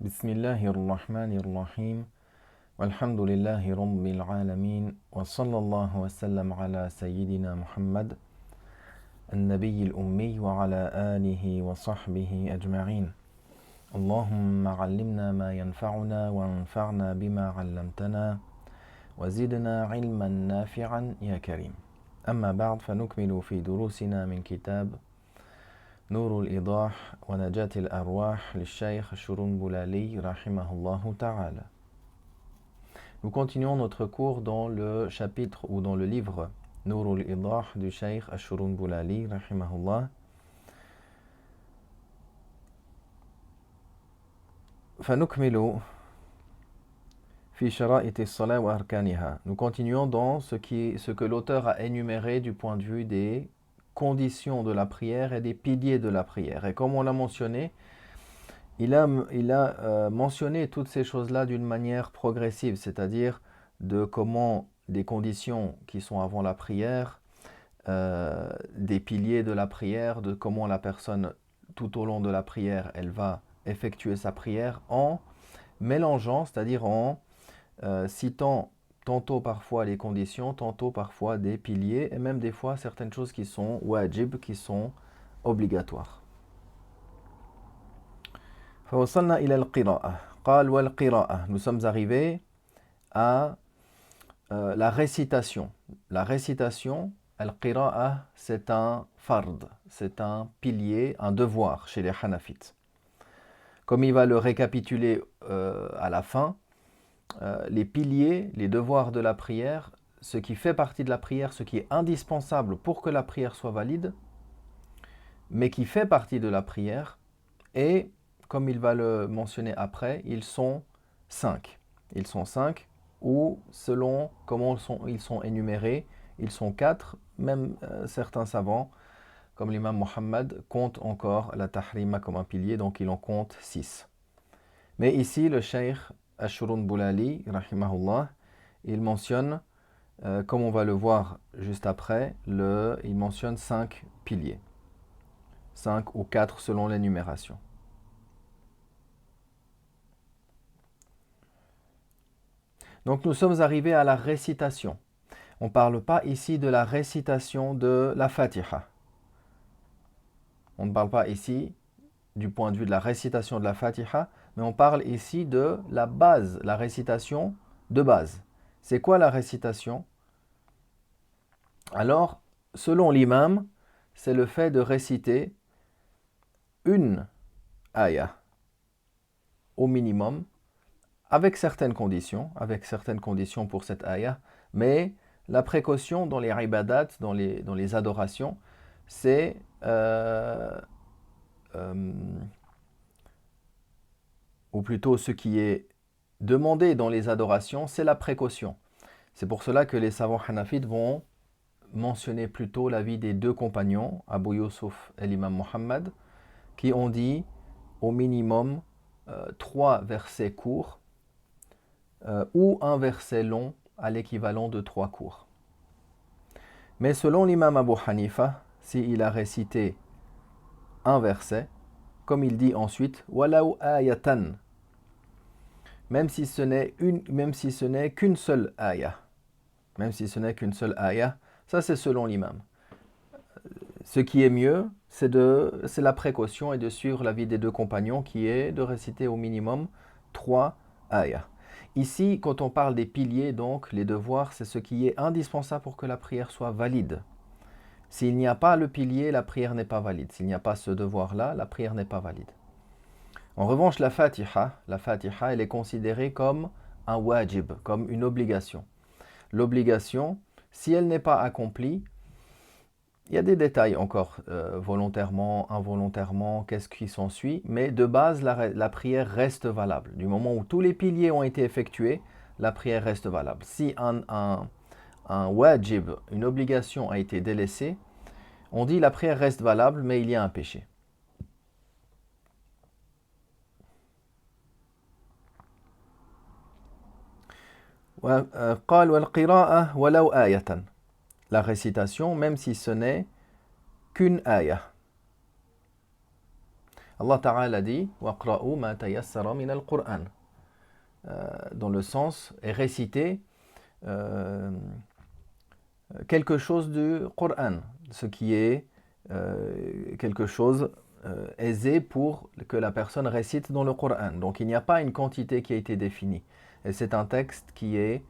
بسم الله الرحمن الرحيم والحمد لله رب العالمين وصلى الله وسلم على سيدنا محمد النبي الأمي وعلى آله وصحبه أجمعين اللهم علمنا ما ينفعنا وانفعنا بما علمتنا وزدنا علما نافعا يا كريم أما بعد فنكمل في دروسنا من كتاب نور الإيضاح ونجاة الأرواح للشيخ الشرنبلالي رحمه الله تعالى. Nous continuons notre cours dans le chapitre ou dans le livre Nur al-Idah du Cheikh Ash-Shurunbulali rahimahullah. فنكمل في شرائط الصلاة وأركانها. Nous continuons dans ce que l'auteur a énuméré du point de vue des conditions de la prière et des piliers de la prière. Et comme on l'a mentionné, il a mentionné toutes ces choses-là d'une manière progressive, c'est-à-dire de comment des conditions qui sont avant la prière, des piliers de la prière, de comment la personne tout au long de la prière, elle va effectuer sa prière en mélangeant, c'est-à-dire en citant tantôt parfois les conditions, tantôt parfois des piliers, et même des fois certaines choses qui sont wajib, qui sont obligatoires. فوصلنا إلى القراءة. قال والقراءة. Nous sommes arrivés à la récitation. La récitation, al-qira'a, c'est un fard, c'est un pilier, un devoir chez les Hanafites. Comme il va le récapituler à la fin, les piliers, les devoirs de la prière, ce qui fait partie de la prière, ce qui est indispensable pour que la prière soit valide, mais qui fait partie de la prière, et comme il va le mentionner après, ils sont 5. Ils sont 5, ou selon comment ils sont énumérés, ils sont 4, même certains savants, comme l'imam Mohammed, comptent encore la tahrima comme un pilier, donc il en compte 6. Mais ici, le cheikh Ash-Shurunbulali, rahimahullah, il mentionne, comme on va le voir juste après, il mentionne 5 piliers. 5 ou 4 selon l'énumération. Donc nous sommes arrivés à la récitation. On ne parle pas ici de la récitation de la Fatiha. On ne parle pas ici du point de vue de la récitation de la Fatiha, mais on parle ici de la base, la récitation de base. C'est quoi la récitation? Alors, selon l'imam, c'est le fait de réciter une ayah au minimum, avec certaines conditions pour cette ayah, mais la précaution dans les ibadat, dans les adorations, c'est ou plutôt ce qui est demandé dans les adorations, c'est la précaution. C'est pour cela que les savants hanafites vont mentionner plutôt l'avis des deux compagnons, Abu Yusuf et l'imam Muhammad, qui ont dit au minimum 3 versets courts ou un verset long à l'équivalent de 3 cours. Mais selon l'imam Abu Hanifa, s'il a récité un verset, comme il dit ensuite, Walau ayatan, même si ce n'est qu'une seule ayah. Même si ce n'est qu'une seule ayah, ça c'est selon l'imam. Ce qui est mieux, c'est la précaution et de suivre l'avis des deux compagnons qui est de réciter au minimum 3 ayahs. Ici, quand on parle des piliers, donc les devoirs, c'est ce qui est indispensable pour que la prière soit valide. S'il n'y a pas le pilier, la prière n'est pas valide. S'il n'y a pas ce devoir-là, la prière n'est pas valide. En revanche, la Fatiha, elle est considérée comme un wajib, comme une obligation. L'obligation, si elle n'est pas accomplie, il y a des détails encore, volontairement, involontairement, qu'est-ce qui s'ensuit, mais de base, la prière reste valable. Du moment où tous les piliers ont été effectués, la prière reste valable. Si un wajib, une obligation a été délaissée, on dit la prière reste valable, mais il y a un péché. قال والقراءة ولو آية. La récitation, même si ce n'est qu'une ayah. Allah Ta'ala dit وَقْرَأُوا مَا تَيَسَّرَ مِنَ الْقُرْآنِ dans le sens est réciter quelque chose du Coran, ce qui est quelque chose aisé pour que la personne récite dans le Coran. Donc il n'y a pas une quantité qui a été définie. Et c'est un texte qui est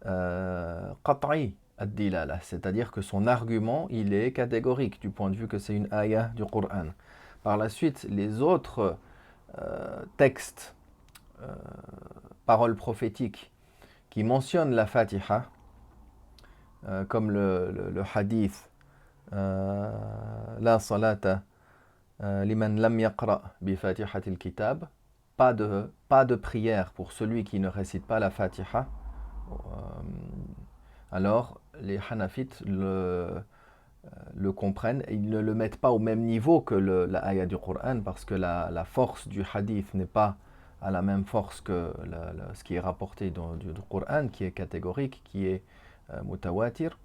qat'i ad-dilala, c'est-à-dire que son argument, il est catégorique du point de vue que c'est une ayah du Coran. Par la suite, les autres textes, paroles prophétiques qui mentionnent la Fatiha, comme le hadith La salata liman lam yaqra bi fatihatil kitab, pas de prière pour celui qui ne récite pas la Fatiha. Alors les Hanafites le comprennent et ils ne le mettent pas au même niveau que la ayah du Coran, parce que la force du hadith n'est pas à la même force que ce qui est rapporté du Coran, qui est catégorique, qui est mutawatir.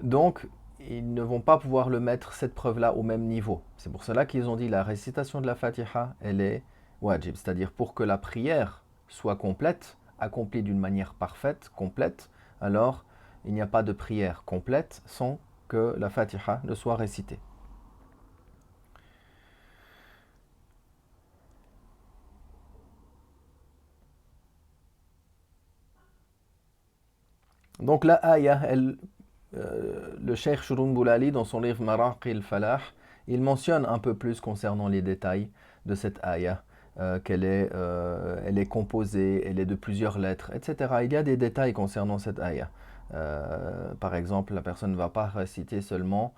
Donc ils ne vont pas pouvoir le mettre, cette preuve-là, au même niveau. C'est pour cela qu'ils ont dit la récitation de la Fatiha, elle est wajib, c'est-à-dire pour que la prière soit complète, accomplie d'une manière parfaite, complète, alors il n'y a pas de prière complète sans que la Fatiha ne soit récitée. Donc la ayah, le Cheikh Shurun Boulali, dans son livre Maraqi al-Falah, il mentionne un peu plus concernant les détails de cette ayah, qu'elle elle est composée, elle est de plusieurs lettres, etc. Il y a des détails concernant cette ayah. Par exemple, la personne ne va pas réciter seulement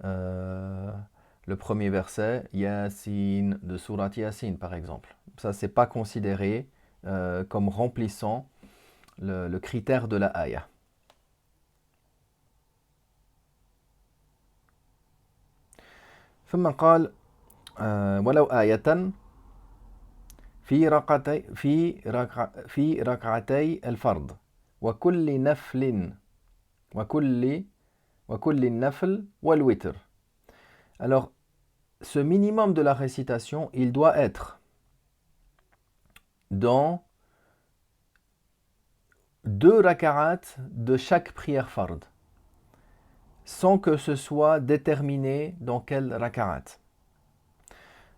le premier verset, Yasin, de Surat Yasin, par exemple. Ça, c'est pas considéré comme remplissant le critère de la ayah. ثم قال ولو آية في ركعتي الفرض وكل نفل وكل النفل والوتر. Alors, ce minimum de la récitation, il doit être dans 2 raka'at de chaque prière fard, sans que ce soit déterminé dans quel raka'at.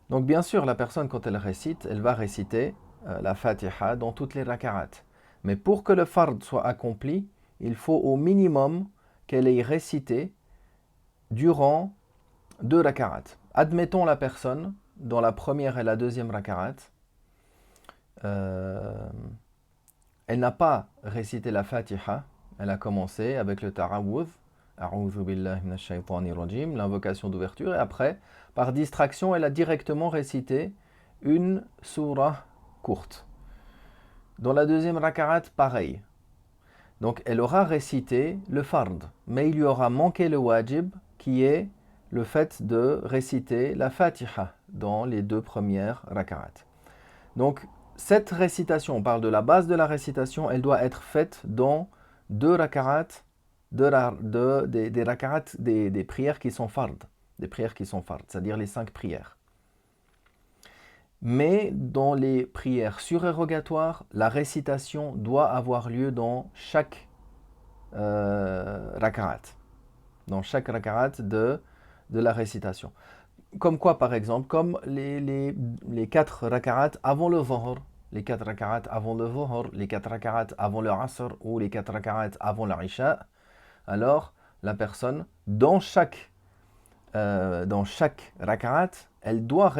Donc bien sûr, la personne, quand elle récite, elle va réciter la Fatiha dans toutes les raka'at. Mais pour que le fard soit accompli, il faut au minimum qu'elle ait récité durant 2 raka'at. Admettons la personne, dans la première et la deuxième raka'at, elle n'a pas récité la Fatiha, elle a commencé avec le ta'awudh, A'udhu billahi minash shaytanir rajim, l'invocation d'ouverture, et après, par distraction, elle a directement récité une surah courte. Dans la deuxième raka'at, pareil. Donc elle aura récité le fard, mais il lui aura manqué le wajib, qui est le fait de réciter la Fatiha dans les 2 premières raka'at. Donc cette récitation, on parle de la base de la récitation, elle doit être faite dans 2 raka'at, des raka'at, des prières qui sont fard, c'est-à-dire les 5 prières. Mais dans les prières surérogatoires, la récitation doit avoir lieu dans chaque raka'at, de la récitation. Comme quoi, par exemple, comme les 4 raka'at avant le dhuhr, les 4 raka'at avant le dhuhr, les 4 raka'at avant le asr ou les 4 raka'at avant l'isha. Alors, la personne, dans chaque raka'at, elle doit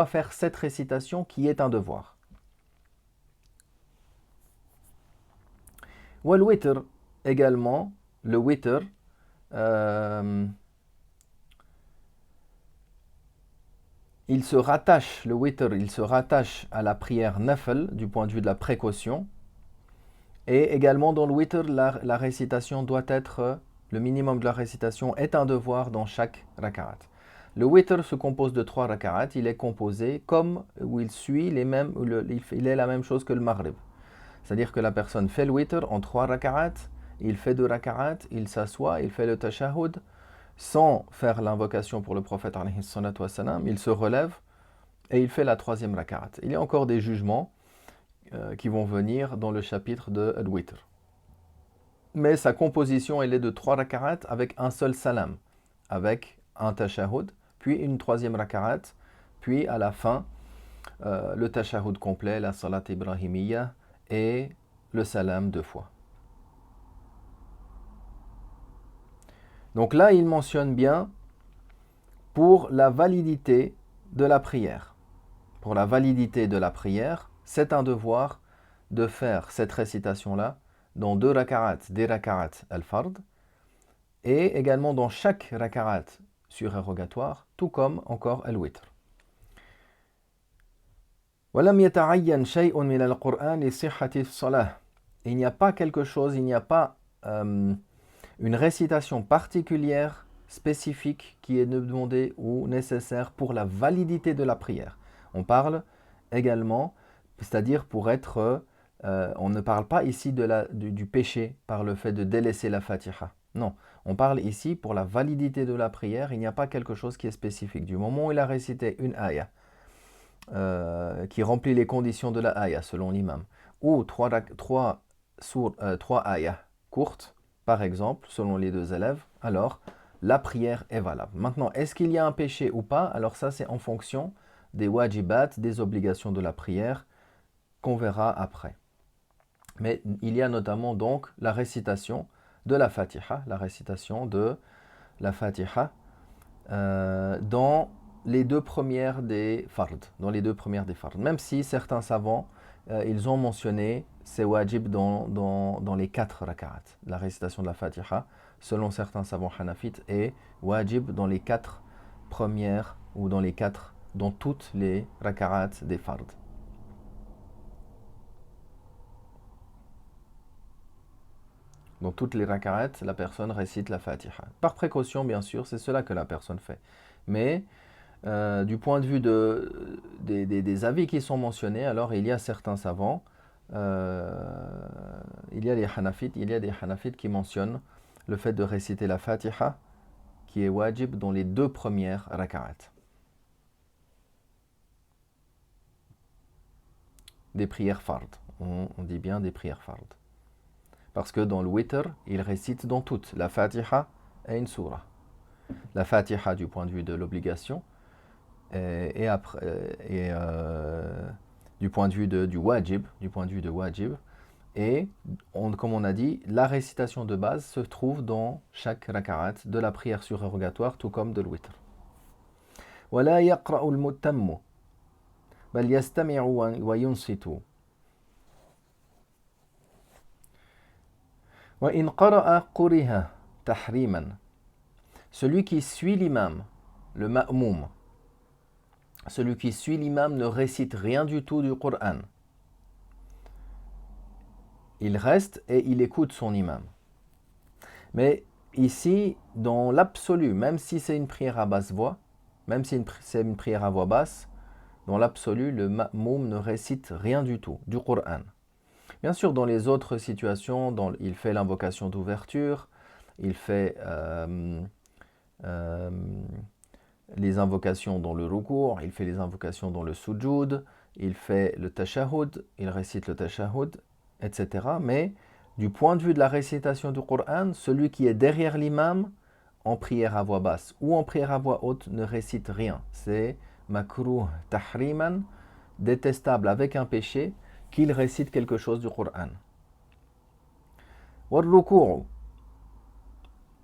faire cette récitation qui est un devoir. Ou le witr, également, le witr, il se rattache à la prière nafl du point de vue de la précaution. Et également dans le witr, la récitation doit être, le minimum de la récitation est un devoir dans chaque raka'at. Le witr se compose de 3 raka'at, il est composé comme où il suit il est la même chose que le maghrib. C'est-à-dire que la personne fait le witr en 3 raka'at, il fait 2 raka'at, il s'assoit, il fait le tashahhud, sans faire l'invocation pour le prophète alayhi salatu wassalam, il se relève et il fait la troisième rakaat. Il y a encore des jugements qui vont venir dans le chapitre de Al-Witr. Mais sa composition, elle est de 3 rakaat avec un seul salam, avec un tashahhud, puis une troisième rakaat, puis à la fin, le tashahhud complet, la salat ibrahimiyya et le salam 2 fois. Donc là, il mentionne bien pour la validité de la prière. Pour la validité de la prière, c'est un devoir de faire cette récitation-là dans 2 raka'at, des raka'at al-fard, et également dans chaque raka'at surérogatoire, tout comme encore al-witr. وَلَمْ يَتَعَيَّنْ شَيْءٌ مِنَ الْقُرْآنِ لِصِحَّةِ الصَّلَاةِ. Il n'y a pas quelque chose, il n'y a pas une récitation particulière, spécifique, qui est demandée ou nécessaire pour la validité de la prière. On parle également, c'est-à-dire pour être... on ne parle pas ici du péché par le fait de délaisser la Fatiha. Non, on parle ici pour la validité de la prière, il n'y a pas quelque chose qui est spécifique. Du moment où il a récité une ayah, qui remplit les conditions de la ayah selon l'imam, ou trois ayahs courtes, par exemple, selon les 2 élèves, alors la prière est valable. Maintenant, est-ce qu'il y a un péché ou pas? Alors ça, c'est en fonction des wajibat, des obligations de la prière, qu'on verra après. Mais il y a notamment donc la récitation de la Fatiha, la récitation de la Fatiha dans les 2 premières des fards, même si certains savants, ils ont mentionné ces wajib dans les 4 raka'at. La récitation de la Fatiha, selon certains savants hanafites, est wajib dans les 4 premières, ou dans toutes les raka'at des fards. Dans toutes les raka'at, la personne récite la Fatiha. Par précaution, bien sûr, c'est cela que la personne fait. Mais du point de vue des avis qui sont mentionnés, alors il y a certains savants, il y a des Hanafites qui mentionnent le fait de réciter la Fatiha, qui est wajib dans les 2 premières raka'at. Des prières fard. On dit bien des prières fard. Parce que dans le witr, il récite dans toutes, la Fatiha et une surah. La Fatiha du point de vue de l'obligation, et du point de vue du wajib, et comme on a dit, la récitation de base se trouve dans chaque raka'at de la prière surérogatoire, tout comme de l'witr. وَلَا يَقْرَأُ الْمُتَّمُّ بَلْ يَسْتَمِعُ وَيُنْصِتُ وَإِنْ قَرَأَ قُرِهَ تَحْرِيمًا. Celui qui suit l'imam, le ma'moum, celui qui suit l'imam ne récite rien du tout du Coran. Il reste et il écoute son imam. Mais ici, dans l'absolu, même si c'est une prière à basse voix, même si c'est une prière à voix basse, dans l'absolu, le ma'moum ne récite rien du tout du Coran. Bien sûr, dans les autres situations, il fait l'invocation d'ouverture, il fait les invocations dans le ruku', il fait les invocations dans le sujoud, il fait le tashahhud, il récite le tashahhud, etc. Mais du point de vue de la récitation du Coran, celui qui est derrière l'imam, en prière à voix basse ou en prière à voix haute, ne récite rien. C'est makruh tahriman, détestable avec un péché, qu'il récite quelque chose du Coran. Wal-ruku'u,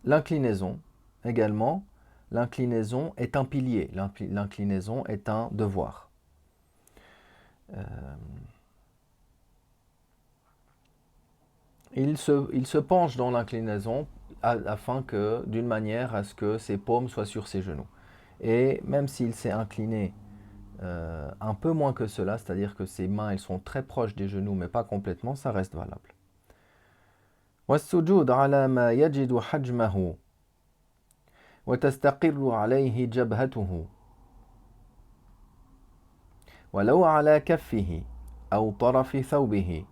l'inclinaison également. L'inclinaison est un pilier, l'inclinaison est un devoir. Il se penche dans l'inclinaison afin que, d'une manière à ce que ses paumes soient sur ses genoux. Et même s'il s'est incliné un peu moins que cela, c'est-à-dire que ses mains elles sont très proches des genoux mais pas complètement, ça reste valable. وَالسُّجُودُ عَلَى مَا يَجِدُ حَجْمَهُ وتستقر عليه جبهته ولو على كفه أو طرف ثوبه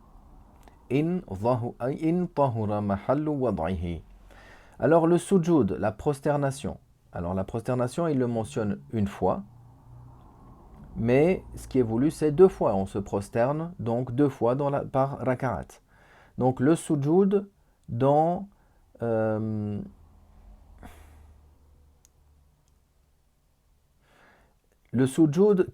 إن طهر محل وضعه. Alors le sujoud, la prosternation. Alors la prosternation, il le mentionne une fois. Mais ce qui est voulu, c'est 2 fois. On se prosterne donc 2 fois par raka'at. Donc le sujoud dans le sujoud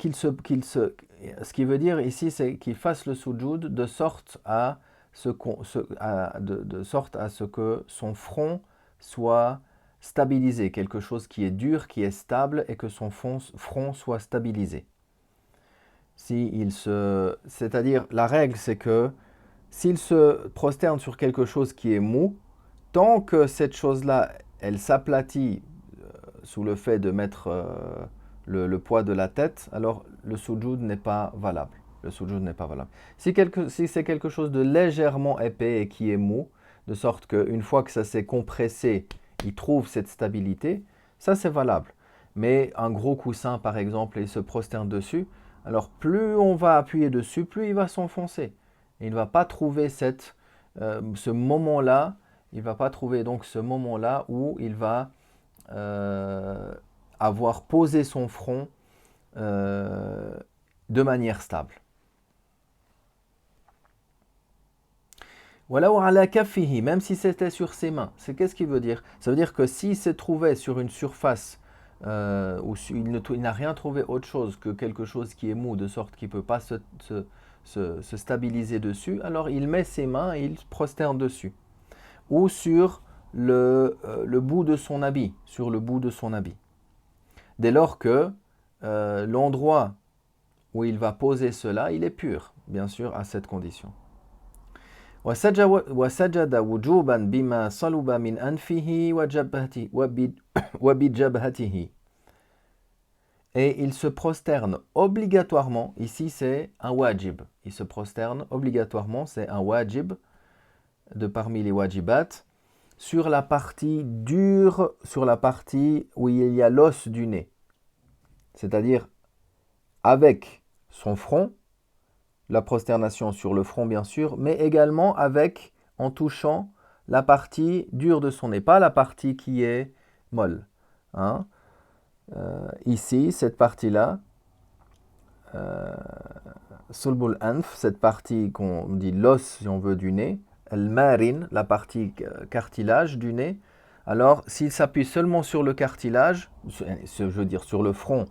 ce qui veut dire ici, c'est qu'il fasse le sujoud de sorte à de sorte à ce que son front soit stabilisé, quelque chose qui est dur, qui est stable, et que son front soit stabilisé. C'est-à-dire, la règle, c'est que s'il se prosterne sur quelque chose qui est mou, tant que cette chose-là, elle s'aplatit sous le fait de mettre le poids de la tête, alors le sujoud n'est pas valable. Le sujoud n'est pas valable. Si c'est quelque chose de légèrement épais et qui est mou, de sorte qu'une fois que ça s'est compressé, il trouve cette stabilité, ça c'est valable. Mais un gros coussin, par exemple, et il se prosterne dessus, alors plus on va appuyer dessus, plus il va s'enfoncer. Et il ne va pas trouver ce moment-là, il va pas trouver donc ce moment-là où il va avoir posé son front de manière stable. Voilà, ala kaffihi, même si c'était sur ses mains. Qu'est-ce qu'il veut dire? Ça veut dire que s'il se trouvait sur une surface où il n'a rien trouvé autre chose que quelque chose qui est mou, de sorte qu'il ne peut pas se stabiliser dessus, alors il met ses mains et il prosterne dessus. Ou sur le bout de son habit, sur le bout de son habit. Dès lors que l'endroit où il va poser cela, il est pur, bien sûr, à cette condition. وسجد وجوبا بما صلب من أنفه وبجبهته. Et il se prosterne obligatoirement, ici c'est un wajib, il se prosterne obligatoirement, c'est un wajib de parmi les wajibat, sur la partie dure, sur la partie où il y a l'os du nez. C'est-à-dire avec son front, la prosternation sur le front bien sûr, mais également en touchant la partie dure de son nez, pas la partie qui est molle. Hein. Ici, cette partie-là, sulbul anf, cette partie qu'on dit l'os si on veut du nez, al-marin, la partie cartilage du nez. Alors, s'il s'appuie seulement sur le cartilage, je veux dire sur le front,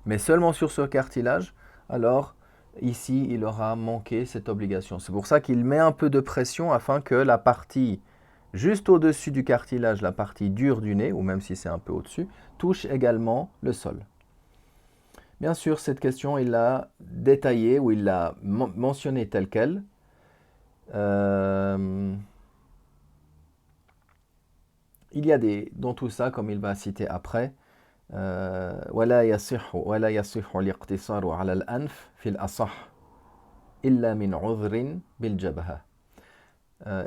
mais seulement sur ce cartilage, alors ici, il aura manqué cette obligation. C'est pour ça qu'il met un peu de pression afin que la partie juste au-dessus du cartilage, la partie dure du nez, ou même si c'est un peu au-dessus, touche également le sol. Bien sûr, cette question, il l'a détaillée ou il l'a mentionnée telle qu'elle. Il y a dans tout ça, comme il va citer après, ولا يصح الاقتصار على الأنف في الأصح إلا من عذر بالجبهة.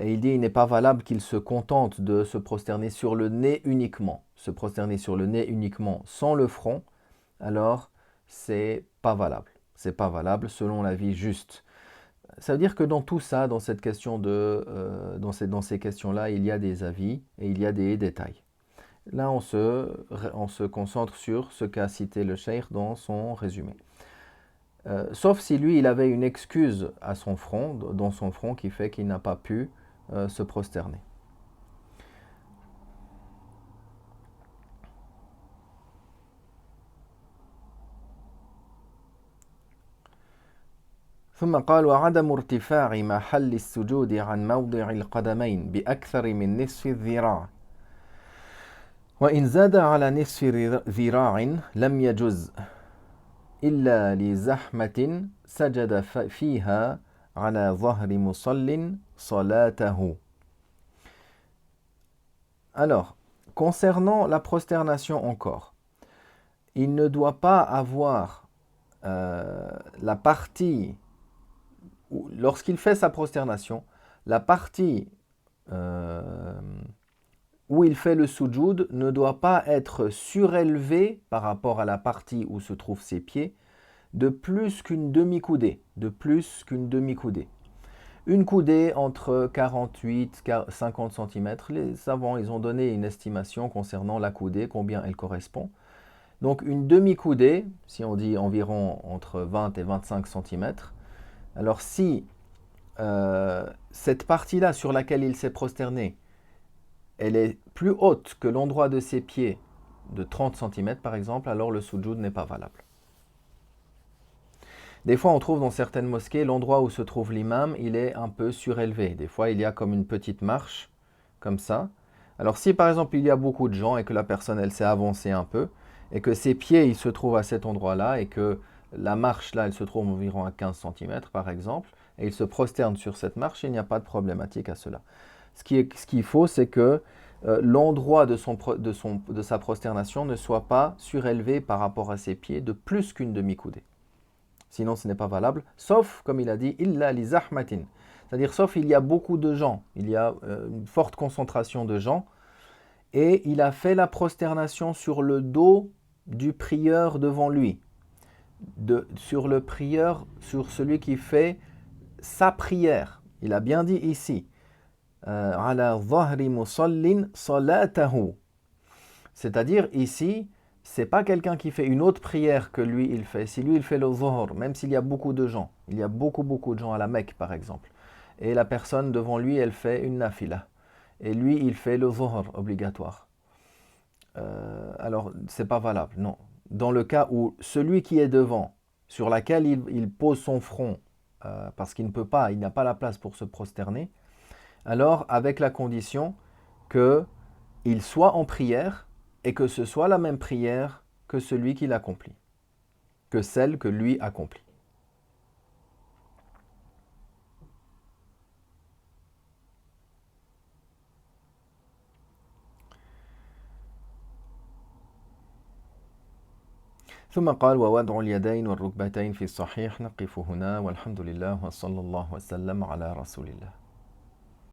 Et il dit, il n'est pas valable qu'il se contente de se prosterner sur le nez uniquement. Se prosterner sur le nez uniquement sans le front, alors c'est pas valable. C'est pas valable selon l'avis juste. Ça veut dire que dans tout ça, dans cette question dans ces questions-là, il y a des avis et il y a des détails. Là, on se concentre sur ce qu'a cité le cheikh dans son résumé. Sauf si lui, il avait une excuse à dans son front, qui fait qu'il n'a pas pu se prosterner. ثم قال وعدم ارتفاع محل السجود عن موضع القدمين بأكثر من نصف الذراع وإن زاد على نصف ذراع لم يجز إلا لزحمة سجد فيها على ظهر مصل صلاته. Alors, concernant la prosternation encore, il ne doit pas avoir la partie, lorsqu'il fait sa prosternation, la partie où il fait le sujoud ne doit pas être surélevée par rapport à la partie où se trouvent ses pieds de plus qu'une demi-coudée. Une coudée entre 48 et 50 cm. Les savants, ils ont donné une estimation concernant la coudée, combien elle correspond. Donc une demi-coudée, si on dit environ entre 20 et 25 cm, alors si cette partie-là sur laquelle il s'est prosterné, elle est plus haute que l'endroit de ses pieds de 30 cm par exemple, alors le sujoud n'est pas valable. Des fois, on trouve dans certaines mosquées, l'endroit où se trouve l'imam, il est un peu surélevé. Des fois, il y a comme une petite marche, comme ça. Alors si par exemple, il y a beaucoup de gens et que la personne, elle s'est avancée un peu, et que ses pieds, ils se trouvent à cet endroit-là, et que la marche, là, elle se trouve environ à 15 cm, par exemple, et il se prosterne sur cette marche, il n'y a pas de problématique à cela. Ce qu'il faut, c'est que l'endroit de sa prosternation ne soit pas surélevé par rapport à ses pieds de plus qu'une demi-coudée. Sinon, ce n'est pas valable, sauf, comme il a dit, illa li zahmatin. C'est-à-dire, sauf il y a beaucoup de gens, il y a une forte concentration de gens, et il a fait la prosternation sur le dos du prieur devant lui, sur le prieur, sur celui qui fait sa prière. Il a bien dit ici, ala dhahri musallin salatahu. C'est-à-dire ici, c'est pas quelqu'un qui fait une autre prière que lui il fait. Si lui il fait le dhuhr, même s'il y a beaucoup de gens, il y a beaucoup de gens à la Mecque par exemple, et la personne devant lui elle fait une nafila, et lui il fait le dhuhr obligatoire. Alors c'est pas valable, non. Dans le cas où celui qui est devant, sur laquelle il pose son front, parce qu'il ne peut pas, il n'a pas la place pour se prosterner, alors avec la condition qu'il soit en prière et que ce soit la même prière que celui qui l'accomplit, que celle que lui accomplit. ثم قال ووضع اليدين والركبتين في الصحيح نقف هنا والحمد لله وصلى الله وسلم على رسول الله